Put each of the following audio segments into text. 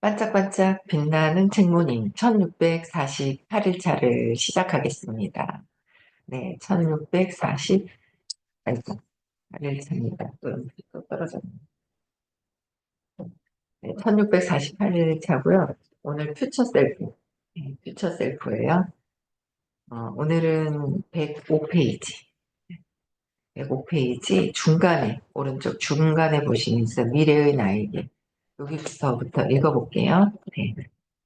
반짝반짝 빛나는 책모님 1648일차를 시작하겠습니다. 네, 1648일차입니다. 또 떨어졌네. 네, 1648일차고요. 오늘 퓨처 셀프, 네, 퓨처 셀프예요. 오늘은 105페이지. 105페이지 중간에, 오른쪽 중간에 보시면서 미래의 나에게 여기서부터 읽어볼게요. 네.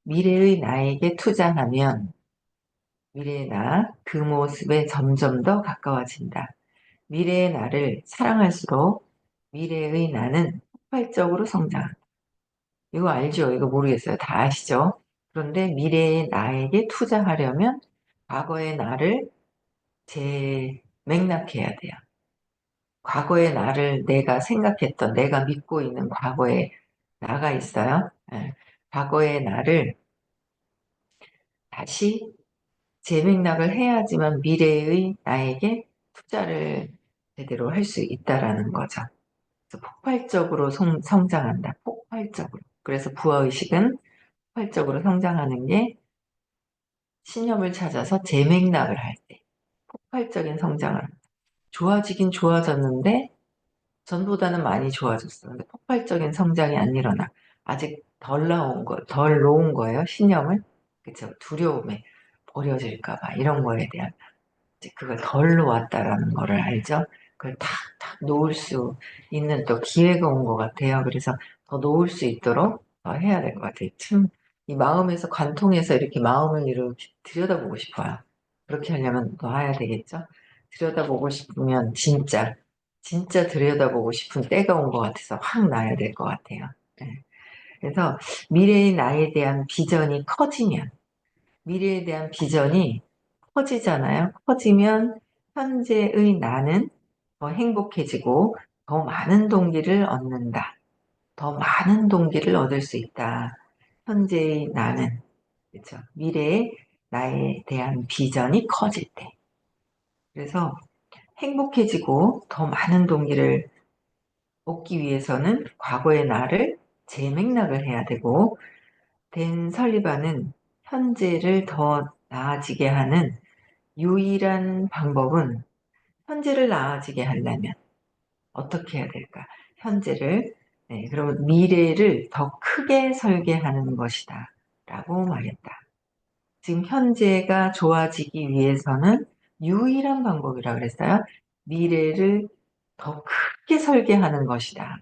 미래의 나에게 투자하면 미래의 나, 그 모습에 점점 더 가까워진다. 미래의 나를 사랑할수록 미래의 나는 폭발적으로 성장한다. 이거 알죠? 이거 모르겠어요. 다 아시죠? 그런데 미래의 나에게 투자하려면 과거의 나를 재맥락해야 돼요. 과거의 나를 내가 생각했던, 내가 믿고 있는 과거의 나가 있어요. 예. 과거의 나를 다시 재맥락을 해야지만 미래의 나에게 투자를 제대로 할 수 있다라는 거죠. 그래서 폭발적으로 성장한다. 폭발적으로. 그래서 부하의식은 폭발적으로 성장하는 게 신념을 찾아서 재맥락을 할 때 폭발적인 성장을 한다. 좋아지긴 좋아졌는데 전보다는 많이 좋아졌어. 근데 폭발적인 성장이 안 일어나. 아직 덜 놓은 거예요. 신념을. 그쵸. 두려움에 버려질까 봐 이런 거에 대한 이제 그걸 덜 놓았다라는 거를 알죠. 그걸 탁탁 놓을 수 있는 또 기회가 온 것 같아요. 그래서 더 놓을 수 있도록 해야 될 것 같아요. 참, 이 마음에서 관통해서 이렇게 마음을 이렇게 들여다보고 싶어요. 그렇게 하려면 놔야 되겠죠. 들여다보고 싶으면 진짜 들여다보고 싶은 때가 온 것 같아서 확 놔야 될 것 같아요. 네. 그래서 미래의 나에 대한 비전이 커지면 미래에 대한 비전이 커지잖아요. 커지면 현재의 나는 더 행복해지고 더 많은 동기를 얻는다. 더 많은 동기를 얻을 수 있다. 현재의 나는, 그렇죠. 미래의 나에 대한 비전이 커질 때. 그래서 행복해지고 더 많은 동기를 얻기 위해서는 과거의 나를 재맥락을 해야 되고, 댄 설리반은 현재를 더 나아지게 하는 유일한 방법은 현재를 나아지게 하려면 어떻게 해야 될까? 현재를, 네, 그러면 미래를 더 크게 설계하는 것이다. 라고 말했다. 지금 현재가 좋아지기 위해서는 유일한 방법이라고 그랬어요. 미래를 더 크게 설계하는 것이다.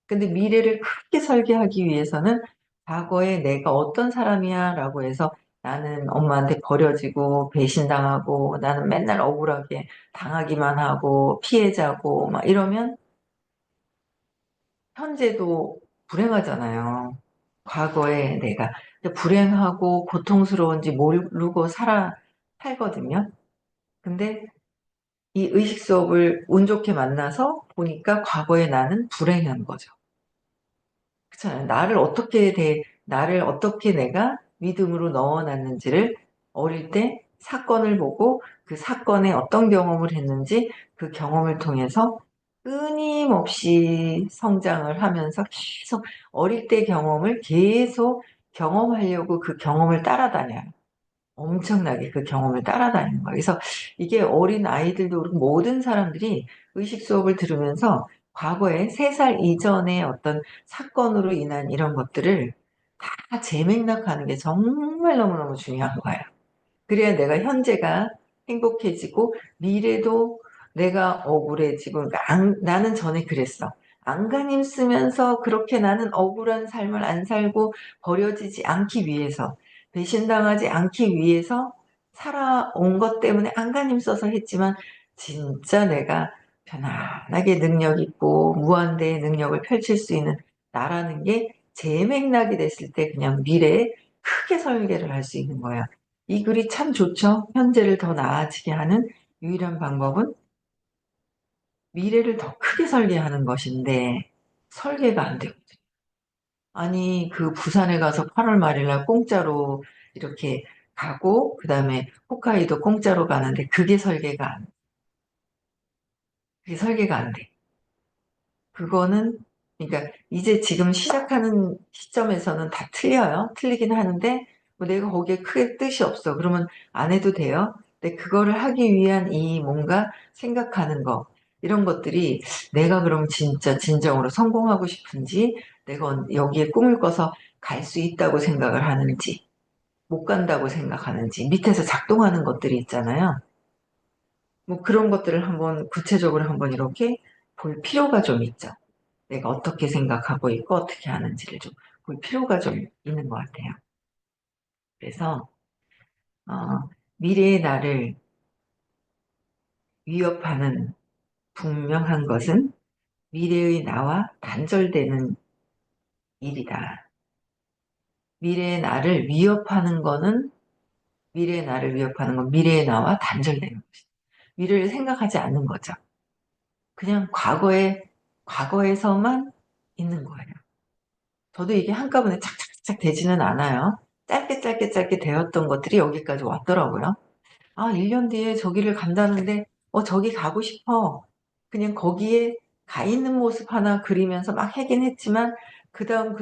근데 미래를 크게 설계하기 위해서는 과거에 내가 어떤 사람이야 라고 해서 나는 엄마한테 버려지고 배신당하고 나는 맨날 억울하게 당하기만 하고 피해자고 막 이러면 현재도 불행하잖아요. 과거에 내가 불행하고 고통스러운지 모르고 살거든요. 근데 이 의식 수업을 운 좋게 만나서 보니까 과거의 나는 불행한 거죠. 그렇잖아요. 나를 어떻게 내가 믿음으로 넣어놨는지를 어릴 때 사건을 보고 그 사건에 어떤 경험을 했는지 그 경험을 통해서 끊임없이 성장을 하면서 계속 어릴 때 경험을 계속 경험하려고 그 경험을 따라다녀요. 엄청나게 그 경험을 따라다니는 거예요. 그래서 이게 어린 아이들도 그렇고 모든 사람들이 의식 수업을 들으면서 과거에 3살 이전의 어떤 사건으로 인한 이런 것들을 다 재맥락하는 게 정말 너무너무 중요한 거예요. 그래야 내가 현재가 행복해지고 미래도 내가 억울해지고 그러니까 나는 전에 그랬어. 안간힘 쓰면서 그렇게 나는 억울한 삶을 안 살고 버려지지 않기 위해서 배신당하지 않기 위해서 살아온 것 때문에 안간힘 써서 했지만 진짜 내가 편안하게 능력 있고 무한대의 능력을 펼칠 수 있는 나라는 게 재맥락이 됐을 때 그냥 미래에 크게 설계를 할 수 있는 거야. 이 글이 참 좋죠. 현재를 더 나아지게 하는 유일한 방법은 미래를 더 크게 설계하는 것인데 설계가 안 되고 아니 그 부산에 가서 8월 말일 날 공짜로 이렇게 가고 그다음에 홋카이도 공짜로 가는데 그게 설계가 안 돼. 그거는 그러니까 이제 지금 시작하는 시점에서는 다 틀려요. 틀리긴 하는데 뭐 내가 거기에 크게 뜻이 없어. 그러면 안 해도 돼요. 근데 그거를 하기 위한 이 뭔가 생각하는 거 이런 것들이 내가 그럼 진짜 진정으로 성공하고 싶은지 내가 여기에 꿈을 꿔서 갈 수 있다고 생각을 하는지 못 간다고 생각하는지 밑에서 작동하는 것들이 있잖아요. 뭐 그런 것들을 한번 구체적으로 한번 이렇게 볼 필요가 좀 있죠. 내가 어떻게 생각하고 있고 어떻게 하는지를 좀 볼 필요가 좀 있는 것 같아요. 그래서 미래의 나를 위협하는 분명한 것은 미래의 나와 단절되는 일이다. 미래의 나를 위협하는 거는 미래의 나를 위협하는 건 미래의 나와 단절되는 것이다. 미래를 생각하지 않는 거죠. 그냥 과거에서만 있는 거예요. 저도 이게 한꺼번에 착착착 되지는 않아요. 짧게 짧게 짧게 되었던 것들이 여기까지 왔더라고요. 아, 1년 뒤에 저기를 간다는데, 저기 가고 싶어. 그냥 거기에 가 있는 모습 하나 그리면서 막 하긴 했지만, 그 다음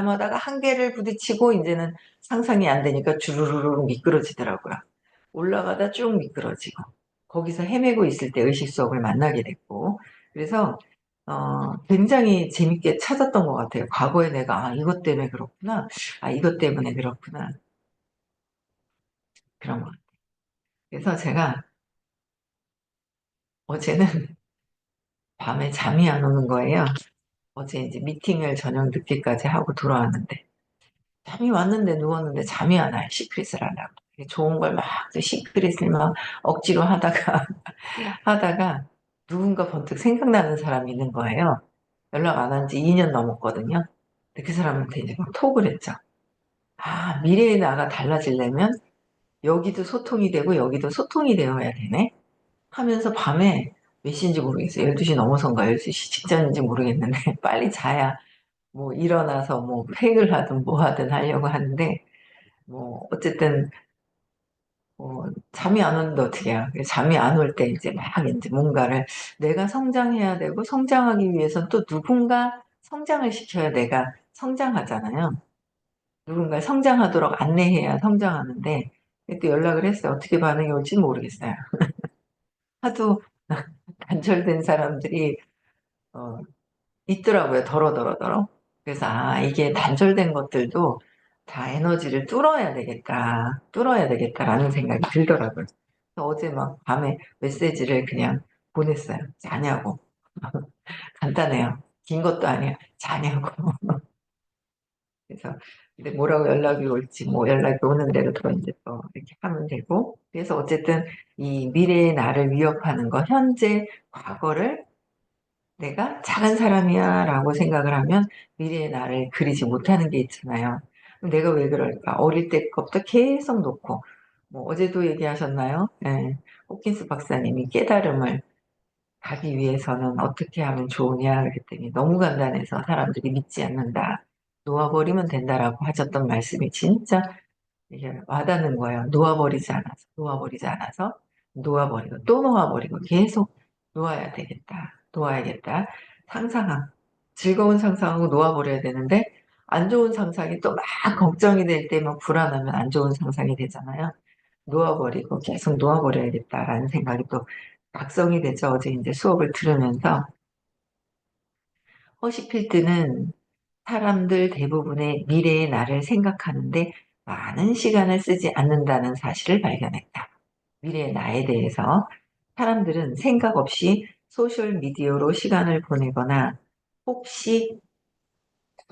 하다가 한계를 부딪히고, 이제는 상상이 안 되니까 주르르르 미끄러지더라고요. 올라가다 쭉 미끄러지고, 거기서 헤매고 있을 때 의식 수업을 만나게 됐고, 그래서, 굉장히 재밌게 찾았던 것 같아요. 과거에 내가, 이것 때문에 그렇구나. 이것 때문에 그렇구나. 그런 것. 그래서 제가 어제는 밤에 잠이 안 오는 거예요. 어제 이제 미팅을 저녁 늦게까지 하고 돌아왔는데 잠이 왔는데 누웠는데 잠이 안 와요. 시크릿을 하려고. 좋은 걸 막 시크릿을 막 억지로 하다가 하다가 누군가 번뜩 생각나는 사람이 있는 거예요. 연락 안 한 지 2년 넘었거든요. 근데 그 사람한테 이제 막 톡을 했죠. 미래의 나가 달라지려면 여기도 소통이 되고 여기도 소통이 되어야 되네. 하면서 밤에 몇 시인지 모르겠어요. 12시 넘어선가 12시 직전인지 모르겠는데 빨리 자야 뭐 일어나서 뭐 획을 하든 뭐 하든 하려고 하는데 뭐 어쨌든 잠이 안 오는데 어떻게 해요. 잠이 안 올 때 이제 막 이제 뭔가를 내가 성장해야 되고 성장하기 위해선 또 누군가 성장을 시켜야 내가 성장하잖아요. 누군가 성장하도록 안내해야 성장하는데 또 연락을 했어요. 어떻게 반응이 올지 모르겠어요. 하도 단절된 사람들이 어, 있더라고요. 더러더러더러. 그래서 이게 단절된 것들도 다 에너지를 뚫어야 되겠다. 뚫어야 되겠다라는 생각이 들더라고요. 그래서 어제 막 밤에 메시지를 그냥 보냈어요. 자냐고. 간단해요. 긴 것도 아니에요. 자냐고. 그래서 근데 뭐라고 연락이 올지 뭐 연락이 오는 대로 더 이제 또 이렇게 하면 되고. 그래서 어쨌든 이 미래의 나를 위협하는 거, 현재, 과거를 내가 잘한 사람이야 라고 생각을 하면 미래의 나를 그리지 못하는 게 있잖아요. 그럼 내가 왜 그럴까? 어릴 때부터 계속 놓고, 뭐 어제도 얘기하셨나요? 네. 호킨스 박사님이 깨달음을 가기 위해서는 어떻게 하면 좋으냐 그랬더니 너무 간단해서 사람들이 믿지 않는다. 놓아버리면 된다라고 하셨던 말씀이 진짜 이게 와닿는 거예요. 놓아버리지 않아서, 놓아버리고, 또 놓아버리고, 계속 놓아야 되겠다. 놓아야겠다. 상상하고, 즐거운 상상하고 놓아버려야 되는데, 안 좋은 상상이 또 막 걱정이 될 때 막 불안하면 안 좋은 상상이 되잖아요. 놓아버리고, 계속 놓아버려야겠다라는 생각이 또 각성이 되죠. 어제 이제 수업을 들으면서. 허시필드는 사람들 대부분의 미래의 나를 생각하는데 많은 시간을 쓰지 않는다는 사실을 발견했다. 미래의 나에 대해서 사람들은 생각 없이 소셜미디어로 시간을 보내거나 혹시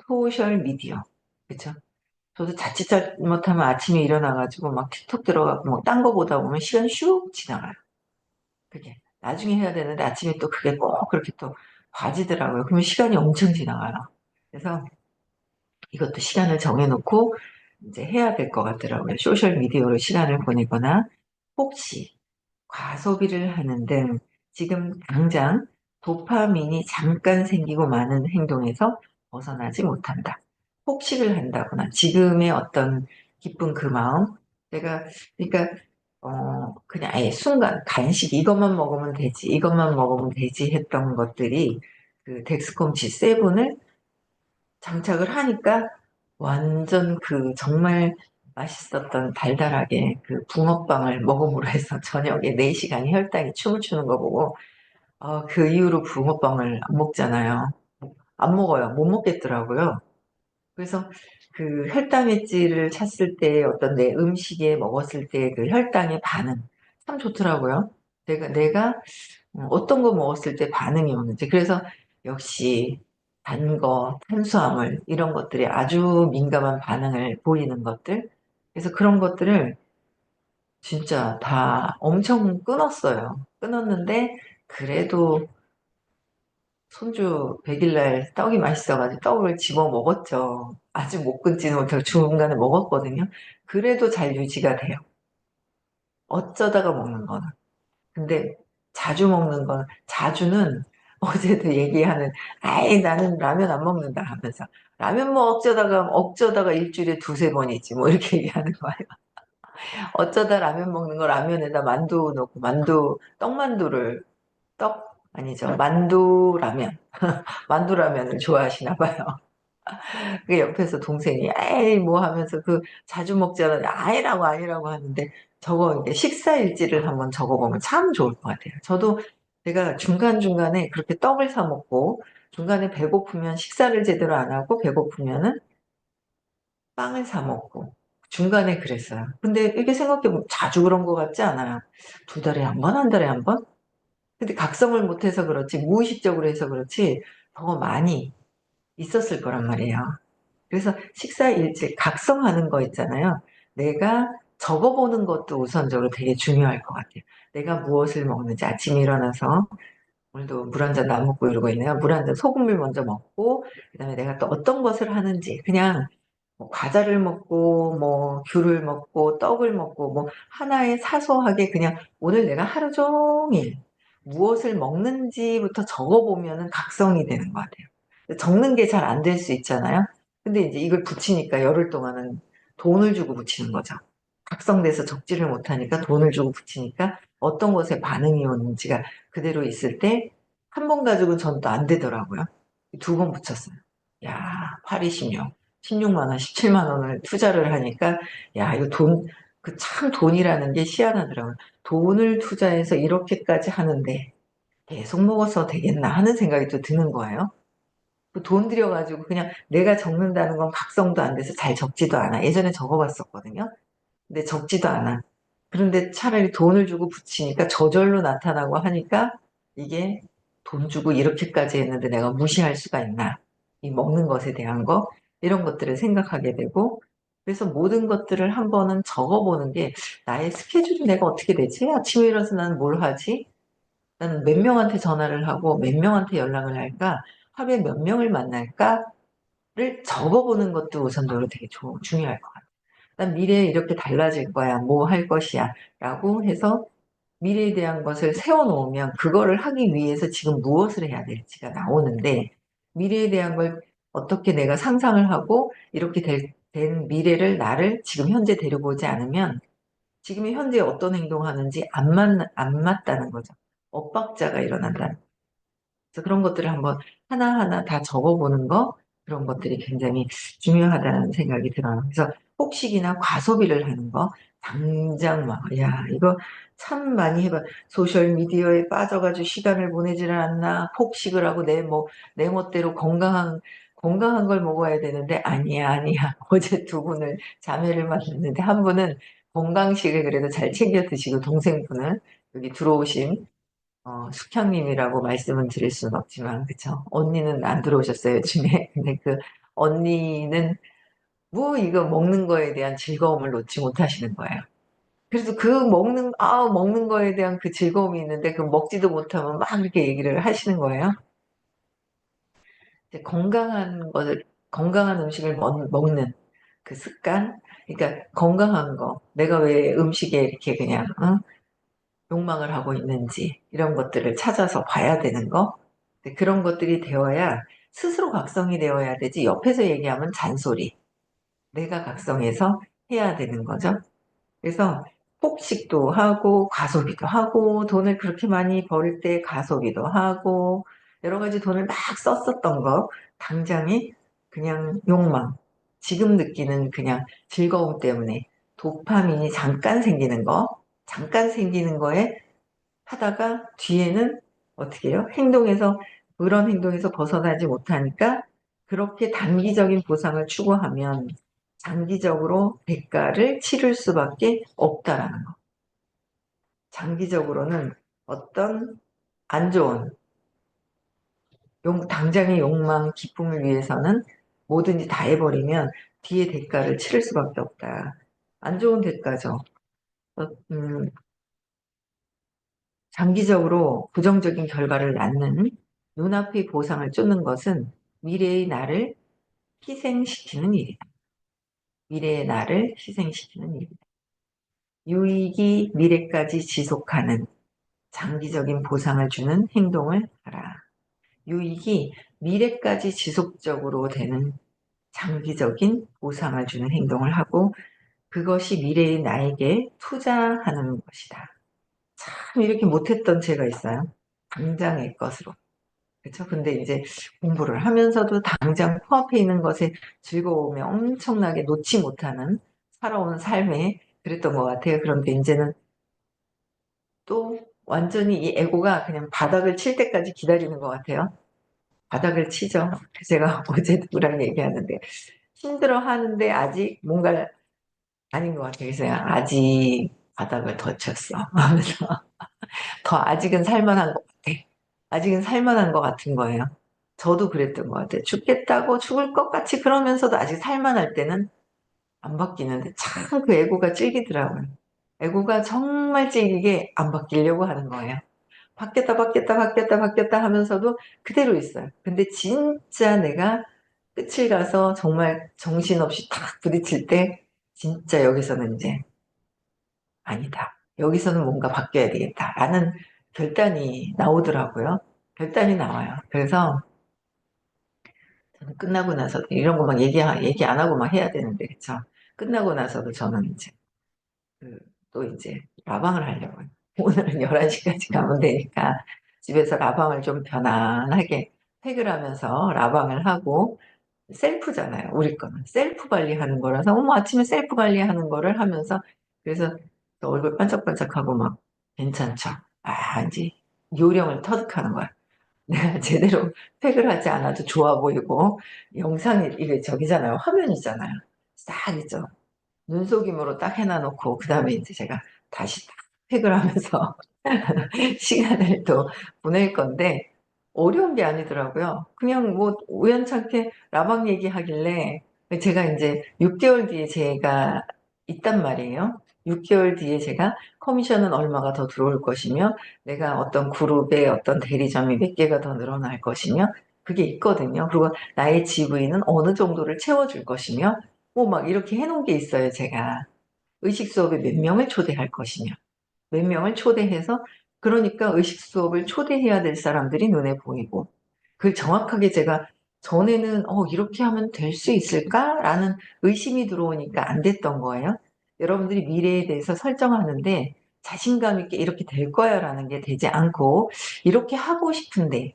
소셜미디어, 그쵸? 저도 자칫 잘못하면 아침에 일어나가지고 막 틱톡 들어가고 뭐 딴 거 보다 보면 시간 슉 지나가요. 그게. 나중에 해야 되는데 아침에 또 그게 꼭 그렇게 또 봐지더라고요. 그러면 시간이 엄청 지나가요. 그래서 이것도 시간을 정해놓고 이제 해야 될 것 같더라고요. 소셜 미디어로 시간을 보내거나 혹시 과소비를 하는 등 지금 당장 도파민이 잠깐 생기고 마는 행동에서 벗어나지 못한다. 폭식을 한다거나 지금의 어떤 기쁜 그 마음, 내가 그러니까 그냥 아예 순간 간식 이것만 먹으면 되지, 이것만 먹으면 되지 했던 것들이 그 덱스콤 G7을 장착을 하니까 완전 그 정말 맛있었던 달달하게 그 붕어빵을 먹음으로 해서 저녁에 4시간이 혈당이 춤을 추는 거 보고 그 이후로 붕어빵을 안 먹잖아요. 안 먹어요. 못 먹겠더라고요. 그래서 그 혈당 엣지를 찼을 때 어떤 내 음식에 먹었을 때 그 혈당의 반응 참 좋더라고요. 내가 어떤 거 먹었을 때 반응이 오는지. 그래서 역시 단 거, 탄수화물 이런 것들이 아주 민감한 반응을 보이는 것들. 그래서 그런 것들을 진짜 다 엄청 끊었어요. 끊었는데 그래도 손주 100일날 떡이 맛있어가지고 떡을 집어 먹었죠. 아직 못 끊지는 못하고 중간에 먹었거든요. 그래도 잘 유지가 돼요. 어쩌다가 먹는 거는. 근데 자주 먹는 건, 자주는 어제도 얘기하는, 아이, 나는 라면 안 먹는다 하면서, 라면 뭐 어쩌다가 일주일에 두세 번이지, 뭐 이렇게 얘기하는 거예요. 어쩌다 라면 먹는 거 라면에다 만두 넣고, 떡만두를, 아니죠. 만두라면. 만두라면을 좋아하시나 봐요. 그 옆에서 동생이 에이 뭐 하면서 그 자주 먹잖아요. 아니라고 하는데 저거 이렇게 식사 일지를 한번 적어보면 참 좋을 것 같아요. 저도 제가 중간중간에 그렇게 떡을 사 먹고 중간에 배고프면 식사를 제대로 안 하고 배고프면은 빵을 사 먹고 중간에 그랬어요. 근데 이렇게 생각해보면 자주 그런 것 같지 않아요. 2달에 한 번, 1달에 한 번? 근데 각성을 못해서 그렇지 무의식적으로 해서 그렇지 더 많이 있었을 거란 말이에요. 그래서 식사 일지 각성하는 거 있잖아요. 내가 적어보는 것도 우선적으로 되게 중요할 것 같아요. 내가 무엇을 먹는지 아침에 일어나서 오늘도 물 한 잔도 안 먹고 이러고 있네요. 물 한 잔 소금물 먼저 먹고 그다음에 내가 또 어떤 것을 하는지 그냥 뭐 과자를 먹고 뭐 귤을 먹고 떡을 먹고 뭐 하나에 사소하게 그냥 오늘 내가 하루 종일 무엇을 먹는지부터 적어보면은 각성이 되는 것 같아요. 적는 게 잘 안 될 수 있잖아요. 근데 이제 이걸 붙이니까 열흘 동안은 돈을 주고 붙이는 거죠. 각성돼서 적지를 못하니까 돈을 주고 붙이니까 어떤 것에 반응이 오는지가 그대로 있을 때 한 번 가지고는 전 또 안 되더라고요. 2번 붙였어요. 야, 8, 26. 16만 원, 17만 원을 투자를 하니까 야, 이거 그 참 돈이라는 게 희한하더라고요. 돈을 투자해서 이렇게까지 하는데 계속 먹어서 되겠나 하는 생각이 또 드는 거예요. 그 돈 들여가지고 그냥 내가 적는다는 건 각성도 안 돼서 잘 적지도 않아. 예전에 적어봤었거든요. 근데 적지도 않아. 그런데 차라리 돈을 주고 붙이니까 저절로 나타나고 하니까 이게 돈 주고 이렇게까지 했는데 내가 무시할 수가 있나. 이 먹는 것에 대한 거, 이런 것들을 생각하게 되고, 그래서 모든 것들을 한 번은 적어보는 게 나의 스케줄이 내가 어떻게 되지? 아침에 일어나서 나는 뭘 하지? 나는 몇 명한테 전화를 하고 몇 명한테 연락을 할까? 하루에 몇 명을 만날까? 를 적어보는 것도 우선적으로 되게 중요할 것 같아요. 난 미래에 이렇게 달라질 거야, 뭐 할 것이야, 라고 해서 미래에 대한 것을 세워놓으면 그거를 하기 위해서 지금 무엇을 해야 될지가 나오는데 미래에 대한 걸 어떻게 내가 상상을 하고 이렇게 된 미래를 나를 지금 현재 데리고 오지 않으면 지금의 현재에 어떤 행동하는지 안 맞다는 거죠. 엇박자가 일어난다는 그래서 그런 것들을 한번 하나하나 다 적어보는 거, 그런 것들이 굉장히 중요하다는 생각이 들어요. 그래서 폭식이나 과소비를 하는 거, 당장 막, 야, 이거 참 많이 해봐. 소셜미디어에 빠져가지고 시간을 보내지를 않나, 폭식을 하고 내 멋대로 건강한 걸 먹어야 되는데, 아니야. 어제 2분을 자매를 만났는데, 한 분은 건강식을 그래도 잘 챙겨 드시고, 동생분은 여기 들어오신 숙향님이라고 말씀은 드릴 수는 없지만, 그쵸? 언니는 안 들어오셨어요, 요즘에. 근데 그 언니는 뭐 이거 먹는 거에 대한 즐거움을 놓지 못하시는 거예요. 그래서 먹는 거에 대한 그 즐거움이 있는데, 그 먹지도 못하면 막 이렇게 얘기를 하시는 거예요. 이제 건강한 음식을 먹는 그 습관? 그러니까 건강한 거. 내가 왜 음식에 이렇게 그냥, 욕망을 하고 있는지 이런 것들을 찾아서 봐야 되는 거 그런 것들이 되어야 스스로 각성이 되어야 되지 옆에서 얘기하면 잔소리 내가 각성해서 해야 되는 거죠. 그래서 폭식도 하고 과소비도 하고 돈을 그렇게 많이 벌 때 과소비도 하고 여러 가지 돈을 막 썼었던 거, 당장에 그냥 욕망, 지금 느끼는 그냥 즐거움 때문에 도파민이 잠깐 생기는 거에 하다가 뒤에는 어떻게 해요? 그런 행동에서 벗어나지 못하니까 그렇게 단기적인 보상을 추구하면 장기적으로 대가를 치를 수밖에 없다라는 거. 장기적으로는 어떤 안 좋은 당장의 욕망, 기쁨을 위해서는 뭐든지 다 해버리면 뒤에 대가를 치를 수밖에 없다. 안 좋은 대가죠. 어, 음, 장기적으로 부정적인 결과를 낳는 눈앞의 보상을 쫓는 것은 미래의 나를 희생시키는 일이다. 미래의 나를 희생시키는 일이다. 유익이 미래까지 지속하는 장기적인 보상을 주는 행동을 하라. 유익이 미래까지 지속적으로 되는 장기적인 보상을 주는 행동을 하고 그것이 미래의 나에게 투자하는 것이다. 참 이렇게 못했던 제가 있어요. 당장의 것으로. 그렇죠? 근데 이제 공부를 하면서도 당장 코앞에 있는 것에 즐거움이 엄청나게 놓지 못하는 살아온 삶에 그랬던 것 같아요. 그런데 이제는 또 완전히 이 에고가 그냥 바닥을 칠 때까지 기다리는 것 같아요. 바닥을 치죠. 제가 어제 누구랑 얘기하는데 힘들어 하는데 아직 뭔가 아닌 것 같아요. 그래서 아직 바닥을 더 쳤어. 하면서 더 아직은 살만한 것 같아. 아직은 살만한 것 같은 거예요. 저도 그랬던 것 같아요. 죽겠다고 죽을 것 같이 그러면서도 아직 살만할 때는 안 바뀌는데 참 그 에고가 찔기더라고요. 에고가 정말 찔기게 안 바뀌려고 하는 거예요. 바뀌었다 바뀌었다 바뀌었다 바뀌었다 하면서도 그대로 있어요. 근데 진짜 내가 끝을 가서 정말 정신없이 탁 부딪힐 때 진짜 여기서는 이제 아니다. 여기서는 뭔가 바뀌어야 되겠다라는 결단이 나오더라고요. 결단이 나와요. 그래서 저는 끝나고 나서 이런 거 막 얘기 안 하고 막 해야 되는데 그쵸? 끝나고 나서도 저는 이제 또 이제 라방을 하려고요. 오늘은 11시까지 가면 되니까 집에서 라방을 좀 편안하게 팩을 하면서 라방을 하고 셀프잖아요. 우리 거는 셀프 관리하는 거라서 아침에 셀프 관리하는 거를 하면서 그래서 또 얼굴 반짝반짝하고 막 괜찮죠. 이제 요령을 터득하는 거야. 내가 제대로 팩을 하지 않아도 좋아 보이고 영상이 이게 저기잖아요. 화면이잖아요. 딱 있죠. 눈속임으로 딱 해놔놓고 그 다음에 이제 제가 다시 딱 팩을 하면서 시간을 또 보낼 건데 어려운 게 아니더라고요. 그냥 뭐 우연찮게 라방 얘기하길래 제가 이제 6개월 뒤에 제가 있단 말이에요. 6개월 뒤에 제가 커미션은 얼마가 더 들어올 것이며 내가 어떤 그룹의 어떤 대리점이 몇 개가 더 늘어날 것이며 그게 있거든요. 그리고 나의 GV는 어느 정도를 채워줄 것이며 뭐 막 이렇게 해놓은 게 있어요. 제가 의식 수업에 몇 명을 초대할 것이며 몇 명을 초대해서 그러니까 의식 수업을 초대해야 될 사람들이 눈에 보이고 그걸 정확하게 제가 전에는 이렇게 하면 될 수 있을까라는 의심이 들어오니까 안 됐던 거예요. 여러분들이 미래에 대해서 설정하는데 자신감 있게 이렇게 될 거야라는 게 되지 않고 이렇게 하고 싶은데는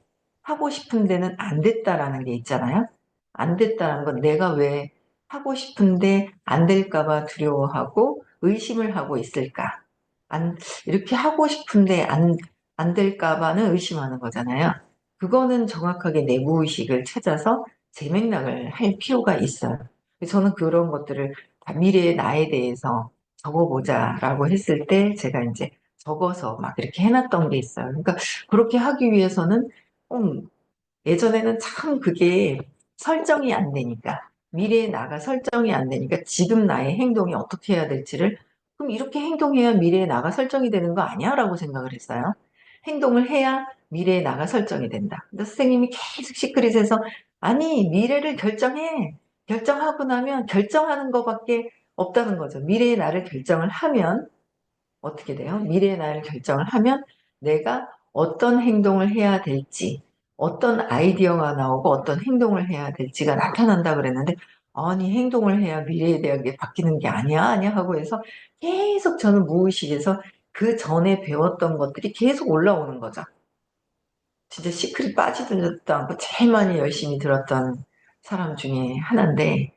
안 됐다라는 게 있잖아요. 안 됐다는 건 내가 왜 하고 싶은데 안 될까 봐 두려워하고 의심을 하고 있을까? 이렇게 하고 싶은데 안 될까 봐는 의심하는 거잖아요. 그거는 정확하게 내부의식을 찾아서 재맥락을 할 필요가 있어요. 저는 그런 것들을 다 미래의 나에 대해서 적어보자라고 했을 때 제가 이제 적어서 막 이렇게 해놨던 게 있어요. 그러니까 그렇게 하기 위해서는 예전에는 참 그게 설정이 안 되니까 미래의 나가 설정이 안 되니까 지금 나의 행동이 어떻게 해야 될지를 그럼 이렇게 행동해야 미래의 나가 설정이 되는 거 아니야? 라고 생각을 했어요. 행동을 해야 미래의 나가 설정이 된다. 근데 선생님이 계속 시크릿에서 아니 미래를 결정해. 결정하고 나면 결정하는 것밖에 없다는 거죠. 미래의 나를 결정을 하면 어떻게 돼요? 미래의 나를 결정을 하면 내가 어떤 행동을 해야 될지, 어떤 아이디어가 나오고 어떤 행동을 해야 될지가 나타난다 그랬는데, 아니, 행동을 해야 미래에 대한 게 바뀌는 게 아니야 하고 해서 계속 저는 무의식에서 그 전에 배웠던 것들이 계속 올라오는 거죠. 진짜 시크릿 빠지지도 않고 제일 많이 열심히 들었던 사람 중에 하나인데,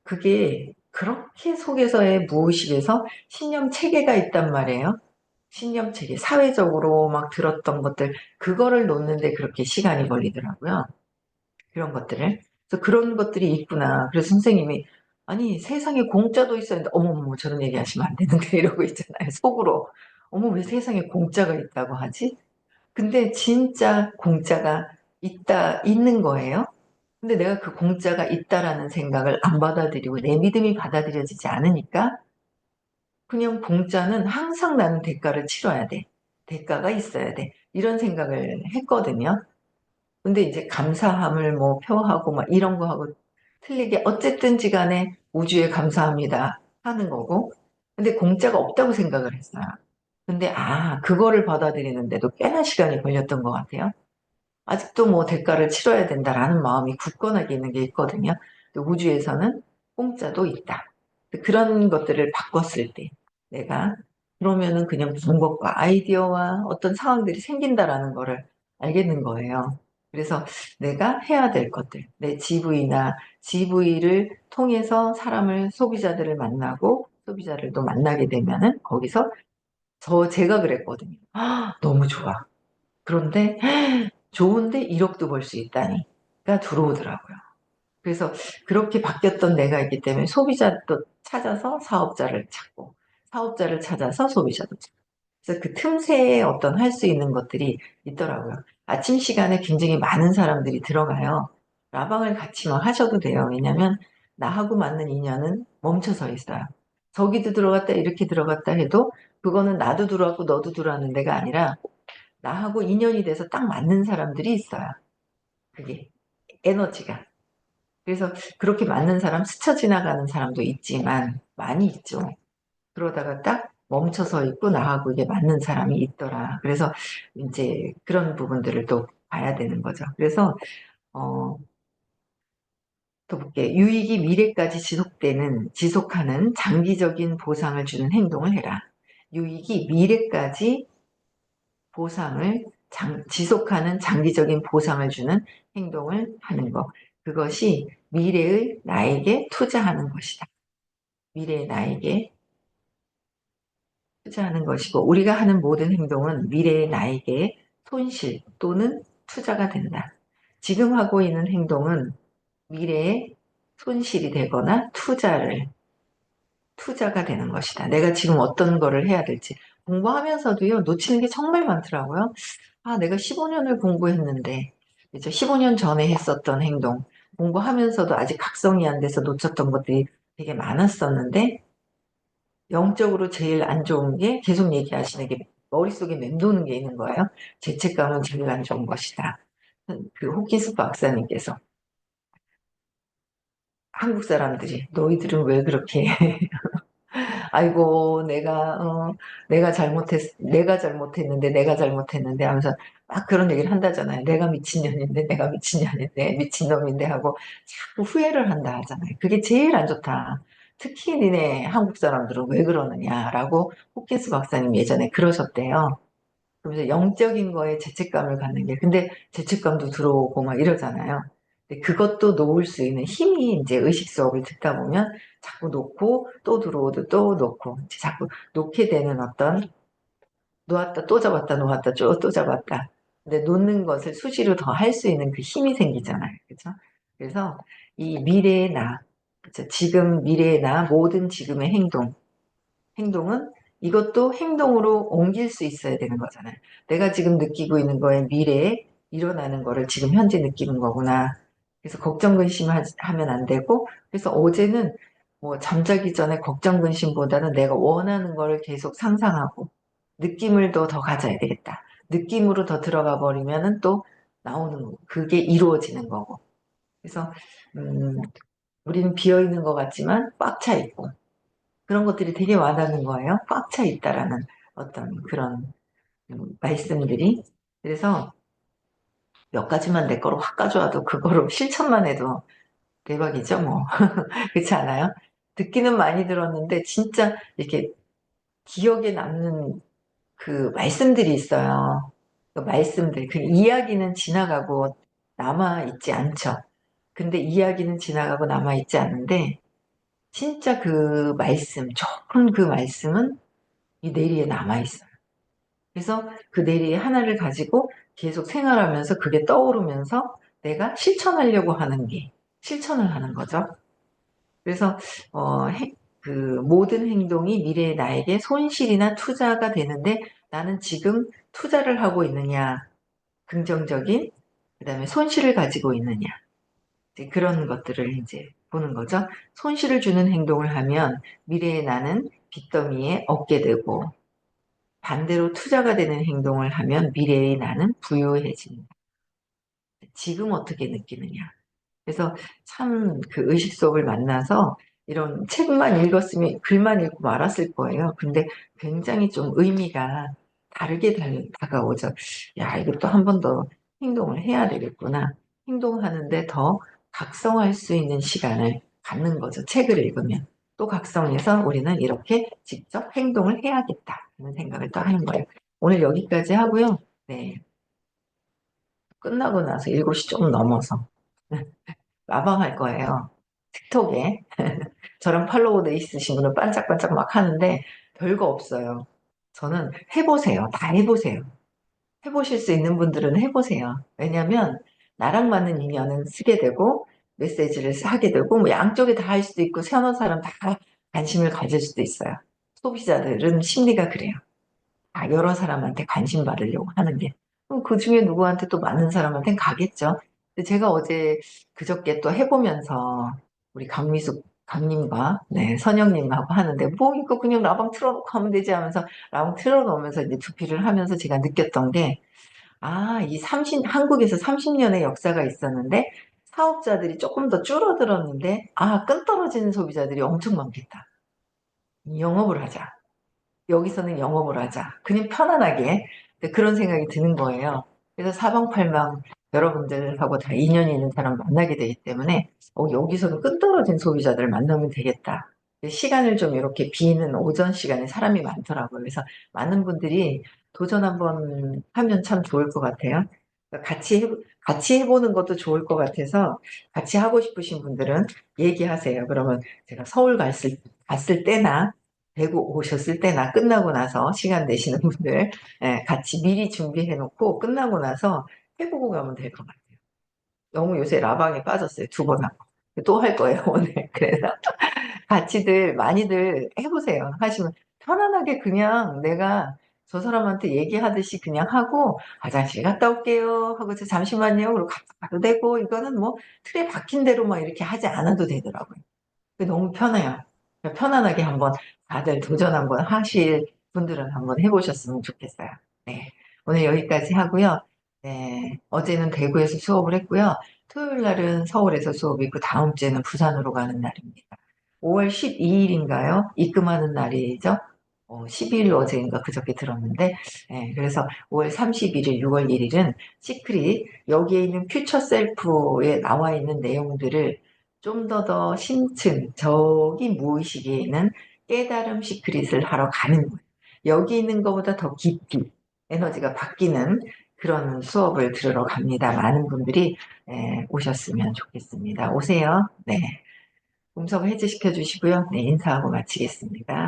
그게 그렇게 속에서의 무의식에서 신념 체계가 있단 말이에요. 신념 체계, 사회적으로 막 들었던 것들, 그거를 놓는데 그렇게 시간이 걸리더라고요. 그런 것들을. 그래서 그런 것들이 있구나. 그래서 선생님이 아니 세상에 공짜도 있어야 되는데 어머머 저런 얘기하시면 안 되는데 이러고 있잖아요. 속으로. 어머 왜 세상에 공짜가 있다고 하지? 근데 진짜 공짜가 있는 거예요. 근데 내가 그 공짜가 있다라는 생각을 안 받아들이고 내 믿음이 받아들여지지 않으니까 그냥 공짜는 항상 나는 대가를 치러야 돼. 대가가 있어야 돼. 이런 생각을 했거든요. 근데 이제 감사함을 뭐 표하고 막 이런 거 하고 틀리게 어쨌든지 간에 우주에 감사합니다 하는 거고, 근데 공짜가 없다고 생각을 했어요. 근데 그거를 받아들이는데도 꽤나 시간이 걸렸던 것 같아요. 아직도 뭐 대가를 치러야 된다라는 마음이 굳건하게 있는 게 있거든요. 우주에서는 공짜도 있다. 그런 것들을 바꿨을 때 내가 그러면은 그냥 무슨 것과 아이디어와 어떤 상황들이 생긴다라는 거를 알겠는 거예요. 그래서 내가 해야 될 것들, 내 GV나 GV를 통해서 사람을, 소비자들을 만나고 소비자를 또 만나게 되면은 거기서 제가 그랬거든요. 너무 좋아. 그런데 좋은데 1억도 벌 수 있다니가 들어오더라고요. 그래서 그렇게 바뀌었던 내가 있기 때문에 소비자도 찾아서 사업자를 찾고, 사업자를 찾아서 소비자도 찾고. 그래서 그 틈새에 어떤 할 수 있는 것들이 있더라고요. 아침 시간에 굉장히 많은 사람들이 들어가요. 라방을 같이 막 하셔도 돼요. 왜냐면 나하고 맞는 인연은 멈춰서 있어요. 저기도 들어갔다 이렇게 들어갔다 해도 그거는 나도 들어왔고 너도 들어왔는 데가 아니라 나하고 인연이 돼서 딱 맞는 사람들이 있어요. 그게 에너지가. 그래서 그렇게 맞는 사람 스쳐 지나가는 사람도 있지만 많이 있죠. 그러다가 딱 멈춰서 있고 나하고 이게 맞는 사람이 있더라. 그래서 이제 그런 부분들을 또 봐야 되는 거죠. 그래서 어, 또 볼게. 유익이 미래까지 지속하는 장기적인 보상을 주는 행동을 해라. 유익이 미래까지 지속하는 장기적인 보상을 주는 행동을 하는 것. 그것이 미래의 나에게 투자하는 것이다. 미래의 나에게 투자하는 것이고, 우리가 하는 모든 행동은 미래의 나에게 손실 또는 투자가 된다. 지금 하고 있는 행동은 미래에 손실이 되거나 투자가 되는 것이다. 내가 지금 어떤 거를 해야 될지. 공부하면서도요, 놓치는 게 정말 많더라고요. 내가 15년을 공부했는데, 그죠? 15년 전에 했었던 행동, 공부하면서도 아직 각성이 안 돼서 놓쳤던 것들이 되게 많았었는데, 영적으로 제일 안 좋은 게 계속 얘기하시는 게 머릿속에 맴도는 게 있는 거예요. 죄책감은 제일 안 좋은 것이다. 그 호키스 박사님께서 한국 사람들이 너희들은 왜 그렇게 아이고 내가 잘못했는데 하면서 막 그런 얘기를 한다잖아요. 내가 미친년인데 미친놈인데 하고 자꾸 후회를 한다 하잖아요. 그게 제일 안 좋다. 특히 니네 한국 사람들은 왜 그러느냐라고 호킨스 박사님 예전에 그러셨대요. 그러면서 영적인 거에 죄책감을 갖는 게, 근데 죄책감도 들어오고 막 이러잖아요. 근데 그것도 놓을 수 있는 힘이 이제 의식 수업을 듣다 보면 자꾸 놓고 또 들어오고 또 놓고 이제 자꾸 놓게 되는 어떤, 놓았다 또 잡았다 놓았다 또 잡았다. 근데 놓는 것을 수시로 더 할 수 있는 그 힘이 생기잖아요. 그렇죠? 그래서 이 미래의 나, 그렇죠? 지금 미래의 나, 모든 지금의 행동은 이것도 행동으로 옮길 수 있어야 되는 거잖아요. 내가 지금 느끼고 있는 거에 미래에 일어나는 거를 지금 현재 느끼는 거구나. 그래서 걱정 근심하면 안 되고, 그래서 어제는 뭐 잠자기 전에 걱정 근심보다는 내가 원하는 거를 계속 상상하고 느낌을 더 가져야 되겠다. 느낌으로 더 들어가 버리면은 또 나오는 거, 그게 이루어지는 거고. 그래서 음, 우리는 비어 있는 것 같지만 꽉 차 있고. 그런 것들이 되게 와닿는 거예요. 꽉 차 있다라는 어떤 그런 말씀들이. 그래서 몇 가지만 내 거로 확 가져와도 그거로 실천만 해도 대박이죠, 뭐. 그렇지 않아요? 듣기는 많이 들었는데 진짜 이렇게 기억에 남는 그 말씀들이 있어요. 그 말씀들, 그 이야기는 지나가고 남아있지 않죠. 근데 이야기는 지나가고 남아있지 않는데, 진짜 그 말씀, 좋은 그 말씀은 이 뇌리에 남아있어요. 그래서 그 뇌리 하나를 가지고 계속 생활하면서 그게 떠오르면서 내가 실천하려고 하는 게 실천을 하는 거죠. 그래서 그 모든 행동이 미래의 나에게 손실이나 투자가 되는데 나는 지금 투자를 하고 있느냐, 긍정적인, 그다음에 손실을 가지고 있느냐, 이제 그런 것들을 이제 보는 거죠. 손실을 주는 행동을 하면 미래의 나는 빚더미에 얻게 되고, 반대로 투자가 되는 행동을 하면 미래의 나는 부유해진다. 지금 어떻게 느끼느냐. 그래서 참 그 의식 수업을 만나서 이런 책만 읽었으면 글만 읽고 말았을 거예요. 근데 굉장히 좀 의미가 다르게 다가오죠. 야, 이것도 한 번 더 행동을 해야 되겠구나. 행동하는데 더 각성할 수 있는 시간을 갖는 거죠. 책을 읽으면. 또 각성해서 우리는 이렇게 직접 행동을 해야겠다 하는 생각을 또 하는 거예요. 오늘 여기까지 하고요. 네. 끝나고 나서 7시 좀 넘어서 라방할 거예요. 틱톡에. 저랑 팔로우 돼 있으신 분은 반짝반짝 막 하는데 별거 없어요. 저는 해보세요. 다 해보세요. 해보실 수 있는 분들은 해보세요. 왜냐면 나랑 맞는 인연은 쓰게 되고 메시지를 하게 되고 뭐 양쪽에 다 할 수도 있고 서너 사람 다 관심을 가질 수도 있어요. 소비자들은 심리가 그래요. 여러 사람한테 관심 받으려고 하는 게. 그럼 그 중에 누구한테 또 맞는 사람한테는 가겠죠. 근데 제가 어제 그저께 또 해보면서 우리 강미숙 강님과 네, 선영님하고 하는데 뭐 이거 그냥 라방 틀어놓고 하면 되지 하면서 라방 틀어놓으면서 이제 두피를 하면서 제가 느꼈던 게 이 한국에서 30년의 역사가 있었는데 사업자들이 조금 더 줄어들었는데 끈 떨어지는 소비자들이 엄청 많겠다. 영업을 하자. 여기서는 영업을 하자. 그냥 편안하게 그런 생각이 드는 거예요. 그래서 사방팔방 여러분들하고 다 인연이 있는 사람 만나게 되기 때문에 여기서는 끈떨어진 소비자들을 만나면 되겠다. 시간을 좀 이렇게 비는 오전 시간에 사람이 많더라고요. 그래서 많은 분들이 도전 한번 하면 참 좋을 것 같아요. 그러니까 같이 해보는 것도 좋을 것 같아서 같이 하고 싶으신 분들은 얘기하세요. 그러면 제가 서울 갔을 때나 대구 오셨을 때나 끝나고 나서 시간 내시는 분들 같이 미리 준비해 놓고 끝나고 나서 해보고 가면 될 것 같아요. 너무 요새 라방에 빠졌어요. 2번 하고. 또 할 거예요, 오늘. 그래서 같이들 많이들 해보세요. 하시면 편안하게 그냥 내가 저 사람한테 얘기하듯이 그냥 하고 화장실 갔다 올게요 하고 저 잠시만요. 그리고 가도 되고 이거는 뭐 틀에 박힌 대로 막 이렇게 하지 않아도 되더라고요. 너무 편해요. 편안하게 한번 다들 도전 한번 하실 분들은 한번 해보셨으면 좋겠어요. 네. 오늘 여기까지 하고요. 네. 어제는 대구에서 수업을 했고요. 토요일 날은 서울에서 수업이 있고 다음 주에는 부산으로 가는 날입니다. 5월 12일인가요? 입금하는 날이죠. 12일 어제인가 그저께 들었는데, 그래서 5월 31일, 6월 1일은 시크릿, 여기에 있는 퓨처 셀프에 나와 있는 내용들을 좀 더 심층, 저기 무의식에 있는 깨달음 시크릿을 하러 가는 거예요. 여기 있는 것보다 더 깊이 에너지가 바뀌는 그런 수업을 들으러 갑니다. 많은 분들이 오셨으면 좋겠습니다. 오세요. 네. 음성 해제시켜 주시고요. 네, 인사하고 마치겠습니다.